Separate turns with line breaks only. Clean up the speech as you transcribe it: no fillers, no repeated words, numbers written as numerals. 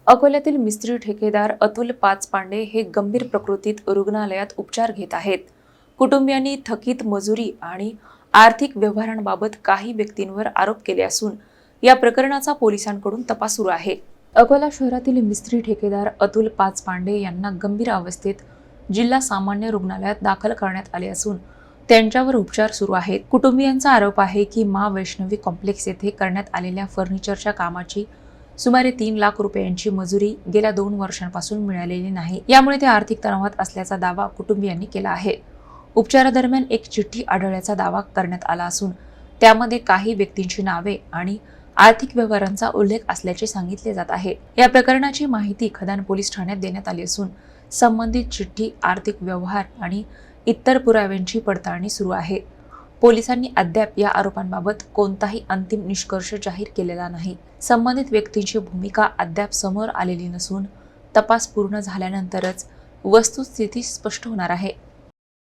अकोल्यातील मिस्त्री ठेकेदार अतुल पाचपांडे हे गंभीर प्रकृतीत रुग्णालयात उपचार घेत आहेत. कुटुंबियांनी थकीत मजुरी आणि आर्थिक व्यवहारांबाबत काही व्यक्तींवर आरोप केले असून या प्रकरणाचा पोलिसांकडून तपास सुरू आहे. अकोला शहरातील मिस्त्री ठेकेदार अतुल पाचपांडे यांना गंभीर अवस्थेत जिल्हा सामान्य रुग्णालयात दाखल करण्यात आले असून त्यांच्यावर उपचार सुरू आहेत. कुटुंबियांचा आरोप आहे की मा वैष्णवी कॉम्प्लेक्स येथे करण्यात आलेल्या फर्निचरच्या कामाची सुमारे 3 लाख रुपयांची मजुरी गेल्या 2 वर्षांपासून मिळालेली नाही. यामुळे ते आर्थिक तणावात असल्याचा दावा कुटुंबियांनी केला आहे. उपचारादरम्यान एक चिठ्ठी आढळल्याचा दावा करण्यात आला असून त्यामध्ये काही व्यक्तींची नावे आणि आर्थिक व्यवहारांचा उल्लेख असल्याचे सांगितले जात आहे. या प्रकरणाची माहिती खदान पोलीस ठाण्यात देण्यात आली असून संबंधित चिठ्ठी, आर्थिक व्यवहार आणि इतर पुराव्यांची पडताळणी सुरू आहे. पोलिसांनी अद्याप या आरोपांबाबत कोणताही अंतिम निष्कर्ष जाहीर केलेला नाही. संबंधित व्यक्तींची भूमिका अद्याप समोर आलेली नसून तपास पूर्ण झाल्यानंतरच वस्तुस्थिती स्पष्ट होणार आहे.